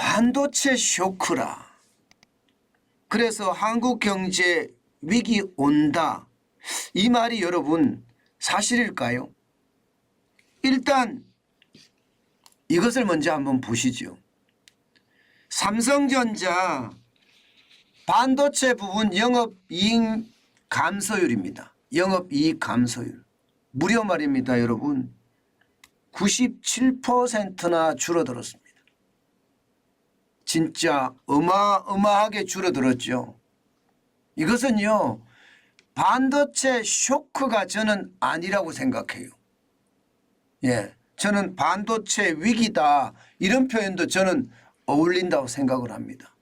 반도체 쇼크라. 그래서 한국 경제 위기 온다. 이 말이 여러분 사실일까요? 일단 이것을 먼저 한번 보시죠. 삼성전자 반도체 부분 영업이익 감소율입니다. 영업이익 감소율. 무려 말입니다, 여러분. 97%나 줄어들었습니다. 진짜 어마어마하게 줄어들었죠. 이것은요, 반도체 쇼크가 저는 아니라고 생각해요. 예, 저는 반도체 위기다 이런 표현도 저는 어울린다고 생각을 합니다.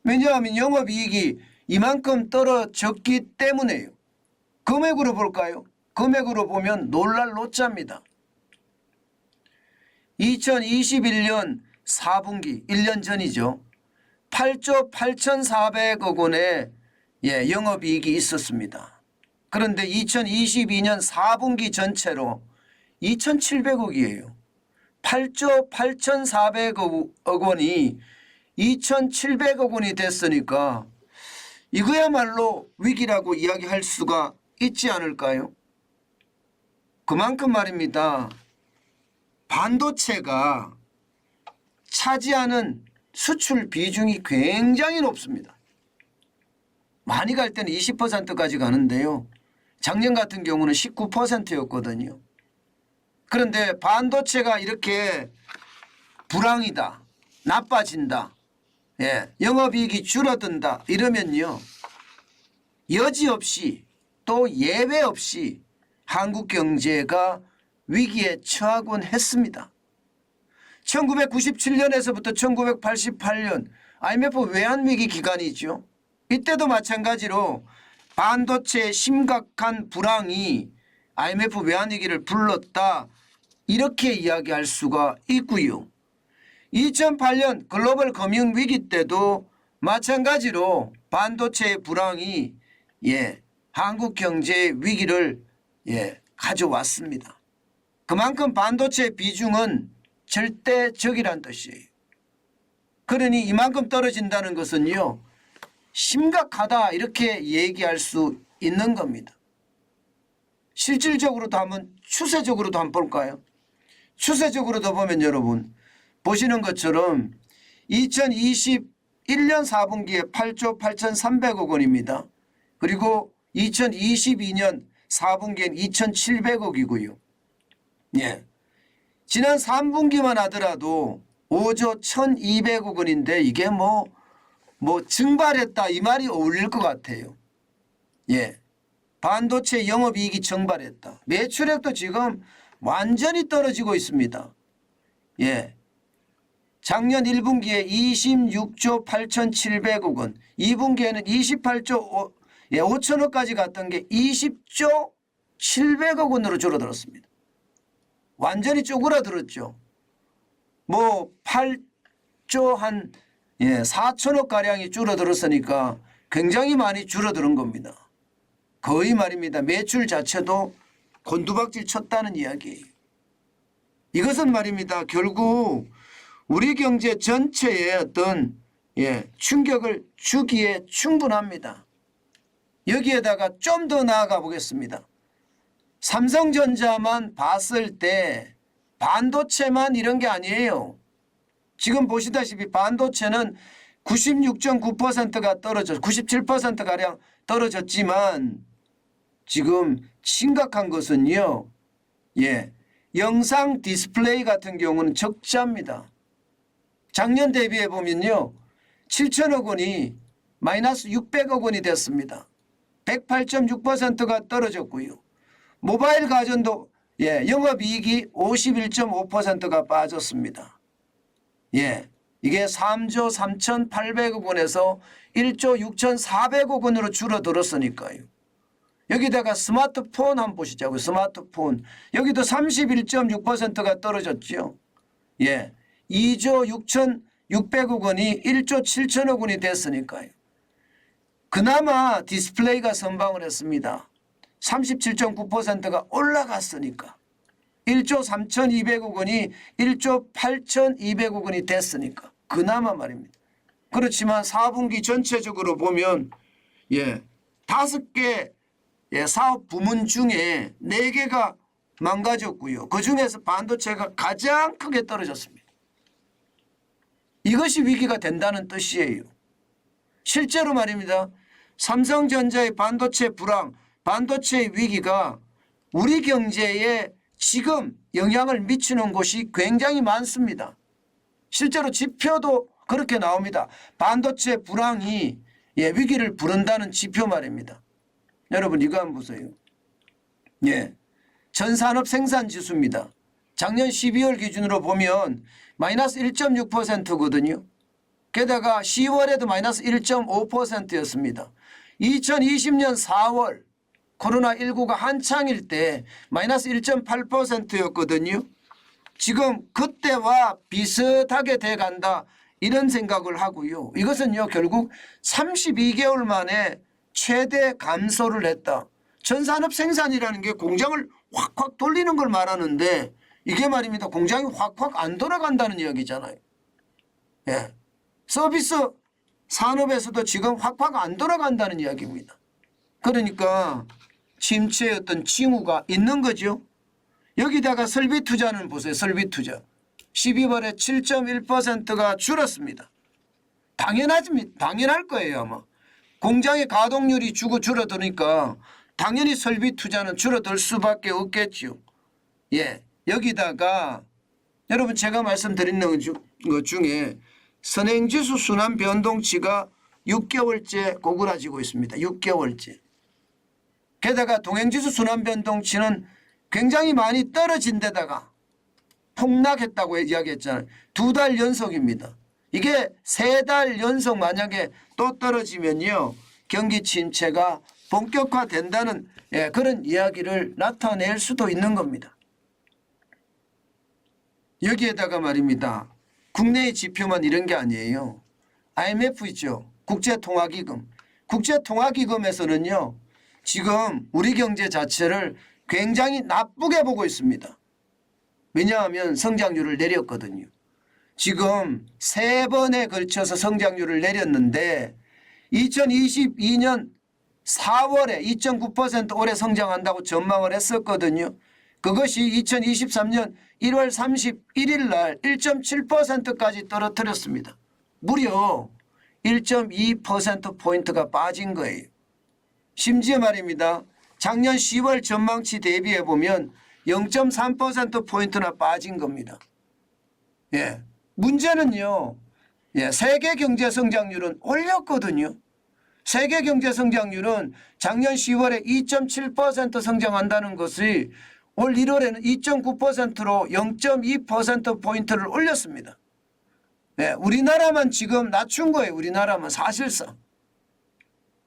왜냐하면 영업이익이 이만큼 떨어졌기 때문에요. 금액으로 볼까요? 금액으로 보면 놀랄 노짜입니다. 2021년 4분기 1년 전이죠. 8조 8,400억 원의 영업이익이 있었습니다. 그런데 2022년 4분기 전체로 2,700억이에요. 8조 8,400억 원이 2,700억 원이 됐으니까 이거야말로 위기라고 이야기할 수가 있지 않을까요? 그만큼 말입니다. 반도체가 차지하는 수출 비중이 굉장히 높습니다. 많이 갈 때는 20%까지 가는데요. 작년 같은 경우는 19%였거든요. 그런데 반도체가 이렇게 불황이다, 나빠진다, 영업이익이 줄어든다 이러면요, 여지없이 또 예외 없이 한국 경제가 위기에 처하곤 했습니다. 1997년에서부터 1988년 IMF 외환위기 기간이죠. 이때도 마찬가지로 반도체의 심각한 불황이 IMF 외환위기를 불렀다 이렇게 이야기할 수가 있고요. 2008년 글로벌 금융위기 때도 마찬가지로 반도체의 불황이 한국 경제의 위기를 가져왔습니다. 그만큼 반도체 비중은 절대적이란 뜻이에요. 그러니 이만큼 떨어진다는 것은요, 심각하다 이렇게 얘기할 수 있는 겁니다. 실질적으로도 한번 추세적으로도 한번 볼까요? 추세적으로도 보면 여러분 보시는 것처럼 2021년 4분기에 8조 8,300억 원입니다. 그리고 2022년 4분기엔 2,700억이고요. 지난 3분기만 하더라도 5조 1,200억 원인데 이게 뭐 증발했다 이 말이 어울릴 것 같아요. 반도체 영업이익이 증발했다. 매출액도 지금 완전히 떨어지고 있습니다. 작년 1분기에 26조 8,700억 원, 2분기에는 28조 5천억까지 갔던 게 20조 700억 원으로 줄어들었습니다. 완전히 쪼그라들었죠. 8조 한 4천억 가량이 줄어들었으니까 굉장히 많이 줄어드는 겁니다. 거의 말입니다. 매출 자체도 곤두박질 쳤다는 이야기예요. 이것은 말입니다. 결국 우리 경제 전체에 어떤 충격을 주기에 충분합니다. 여기에다가 좀 더 나아가 보겠습니다. 삼성전자만 봤을 때 반도체만 이런 게 아니에요. 지금 보시다시피 반도체는 96.9%가 떨어져 97%가량 떨어졌지만 지금 심각한 것은요. 영상 디스플레이 같은 경우는 적자입니다. 작년 대비해 보면요. 7천억 원이 마이너스 600억 원이 됐습니다. 108.6%가 떨어졌고요. 모바일 가전도 영업이익이 51.5%가 빠졌습니다. 이게 3조 3,800억 원에서 1조 6,400억 원으로 줄어들었으니까요. 여기다가 스마트폰 한번 보시자고요. 스마트폰. 여기도 31.6%가 떨어졌죠. 2조 6,600억 원이 1조 7천억 원이 됐으니까요. 그나마 디스플레이가 선방을 했습니다. 37.9%가 올라갔으니까. 1조 3,200억 원이 1조 8,200억 원이 됐으니까. 그나마 말입니다. 그렇지만 4분기 전체적으로 보면 5개 사업 부문 중에 4개가 망가졌고요. 그중에서 반도체가 가장 크게 떨어졌습니다. 이것이 위기가 된다는 뜻이에요. 실제로 말입니다. 삼성전자의 반도체 불황, 반도체의 위기가 우리 경제에 지금 영향을 미치는 곳이 굉장히 많습니다. 실제로 지표도 그렇게 나옵니다. 반도체 불황이 위기를 부른다는 지표 말입니다. 여러분 이거 한번 보세요. 전산업 생산지수입니다. 작년 12월 기준으로 보면 마이너스 1.6%거든요. 게다가 10월에도 마이너스 1.5%였습니다. 2020년 4월 코로나19가 한창일 때 마이너스 1.8%였거든요. 지금 그때와 비슷하게 돼간다 이런 생각을 하고요. 이것은요 결국 32개월 만에 최대 감소를 했다. 전산업 생산이라는 게 공장을 확확 돌리는 걸 말하는데 이게 말입니다. 공장이 확확 안 돌아간다는 이야기잖아요. 서비스 산업에서도 지금 확확 안 돌아간다는 이야기입니다. 그러니까 침체의 어떤 징후가 있는 거죠. 여기다가 설비 투자는 보세요. 설비 투자. 12월에 7.1%가 줄었습니다. 당연할 거예요 아마. 공장의 가동률이 줄어드니까 당연히 설비 투자는 줄어들 수밖에 없겠죠. 여기다가 여러분 제가 말씀드린 것 중에 선행지수 순환 변동치가 6개월째 고꾸라지고 있습니다. 6개월째. 게다가 동행지수 순환 변동치는 굉장히 많이 떨어진 데다가 폭락했다고 이야기했잖아요. 2달 연속입니다. 이게 3달 연속 만약에 또 떨어지면요 경기 침체가 본격화된다는 그런 이야기를 나타낼 수도 있는 겁니다. 여기에다가 말입니다. 국내의 지표만 이런 게 아니에요. IMF 있죠. 국제통화기금. 국제통화기금에서는요. 지금 우리 경제 자체를 굉장히 나쁘게 보고 있습니다. 왜냐하면 성장률을 내렸거든요. 지금 3번에 걸쳐서 성장률을 내렸는데 2022년 4월에 2.9% 올해 성장한다고 전망을 했었거든요. 그것이 2023년 1월 31일 날 1.7%까지 떨어뜨렸습니다. 무려 1.2%포인트가 빠진 거예요. 심지어 말입니다. 작년 10월 전망치 대비해 보면 0.3%포인트나 빠진 겁니다. 문제는요. 세계 경제 성장률은 올렸거든요. 세계 경제 성장률은 작년 10월에 2.7% 성장한다는 것이 올 1월에는 2.9%로 0.2%포인트를 올렸습니다. 우리나라만 지금 낮춘 거예요. 우리나라만 사실상.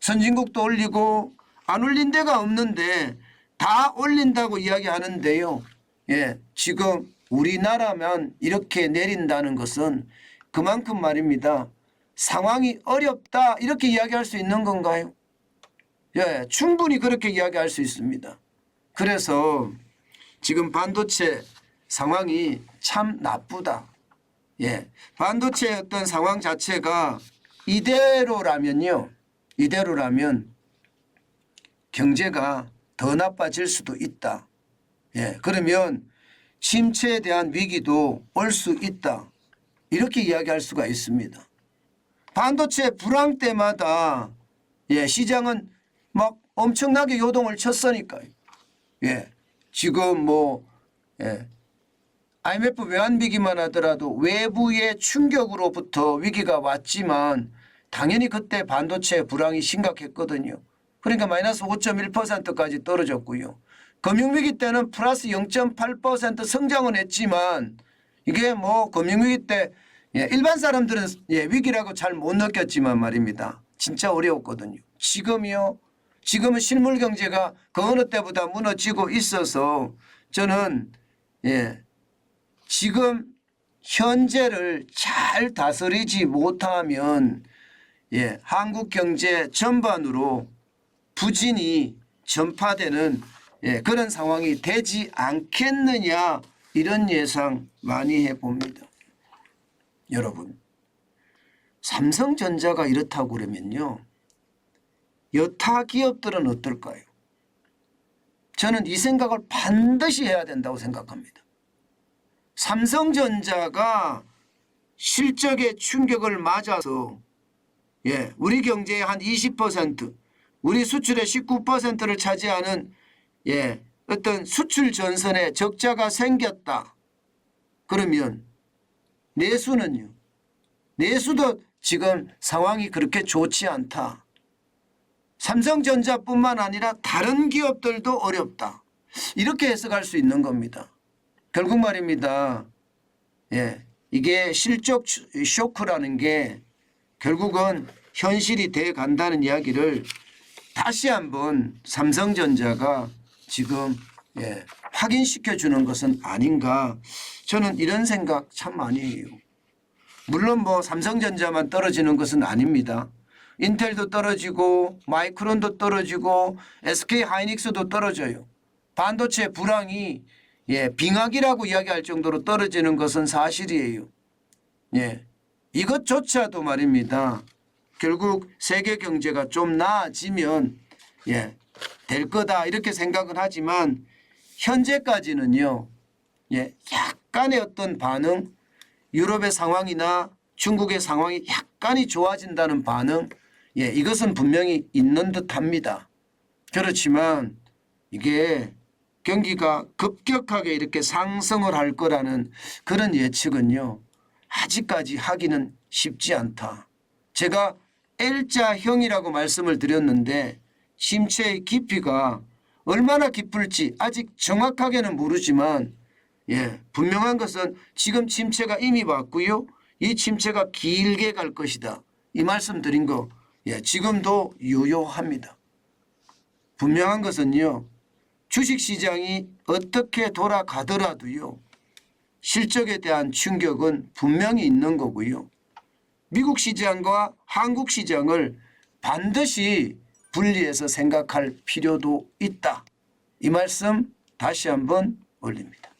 선진국도 올리고 안 올린 데가 없는데 다 올린다고 이야기하는데요. 지금 우리나라만 이렇게 내린다는 것은 그만큼 말입니다. 상황이 어렵다 이렇게 이야기할 수 있는 건가요? 충분히 그렇게 이야기할 수 있습니다. 그래서 지금 반도체 상황이 참 나쁘다. 반도체의 어떤 상황 자체가 이대로라면 경제가 더 나빠질 수도 있다. 그러면 침체에 대한 위기도 올 수 있다. 이렇게 이야기할 수가 있습니다. 반도체 불황 때마다 시장은 막 엄청나게 요동을 쳤으니까요. 지금 IMF 외환위기만 하더라도 외부의 충격으로부터 위기가 왔지만 당연히 그때 반도체 불황이 심각했거든요. 그러니까 마이너스 5.1%까지 떨어졌고요. 금융위기 때는 플러스 0.8% 성장은 했지만 이게 금융위기 때 일반 사람들은 위기라고 잘 못 느꼈지만 말입니다. 진짜 어려웠거든요. 지금은 실물 경제가 그 어느 때보다 무너지고 있어서 저는 지금 현재를 잘 다스리지 못하면 한국 경제 전반으로 부진이 전파되는 그런 상황이 되지 않겠느냐 이런 예상 많이 해봅니다. 여러분 삼성전자가 이렇다고 그러면요. 여타 기업들은 어떨까요? 저는 이 생각을 반드시 해야 된다고 생각합니다. 삼성전자가 실적의 충격을 맞아서 우리 경제의 한 20%, 우리 수출의 19%를 차지하는 어떤 수출 전선에 적자가 생겼다. 그러면 내수는요. 내수도 지금 상황이 그렇게 좋지 않다. 삼성전자뿐만 아니라 다른 기업들도 어렵다. 이렇게 해석할 수 있는 겁니다. 결국 말입니다. 이게 실적 쇼크라는 게 결국은 현실이 돼 간다는 이야기를 다시 한번 삼성전자가 지금 확인시켜 주는 것은 아닌가. 저는 이런 생각 참 많이 해요. 물론 뭐 삼성전자만 떨어지는 것은 아닙니다. 인텔도 떨어지고 마이크론도 떨어지고 SK하이닉스도 떨어져요. 반도체 불황이 빙하기라고 이야기할 정도로 떨어지는 것은 사실이에요. 이것조차도 말입니다. 결국 세계 경제가 좀 나아지면 될 거다 이렇게 생각은 하지만 현재까지는요. 약간의 어떤 반응, 유럽의 상황이나 중국의 상황이 약간이 좋아진다는 반응, 이것은 분명히 있는 듯합니다. 그렇지만 이게 경기가 급격하게 이렇게 상승을 할 거라는 그런 예측은요. 아직까지 하기는 쉽지 않다. 제가 L자형이라고 말씀을 드렸는데 침체의 깊이가 얼마나 깊을지 아직 정확하게는 모르지만 분명한 것은 지금 침체가 이미 왔고요. 이 침체가 길게 갈 것이다. 이 말씀 드린 거 지금도 유효합니다. 분명한 것은요. 주식시장이 어떻게 돌아가더라도요. 실적에 대한 충격은 분명히 있는 거고요. 미국 시장과 한국 시장을 반드시 분리해서 생각할 필요도 있다. 이 말씀 다시 한번 올립니다.